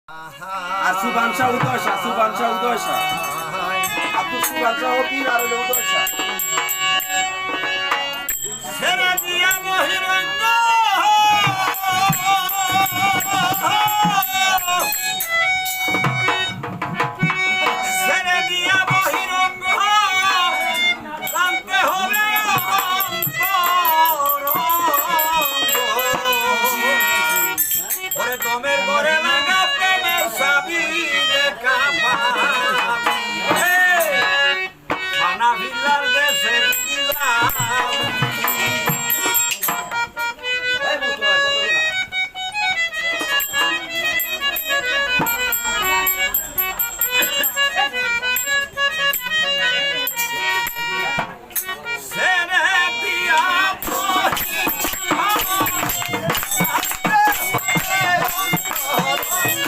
আর সুবান শাহ উদয় শাহ আব্দুল সুবান শাহ পীর আর উদয় শাহ সেরা দিয়া মহিরঞ্জন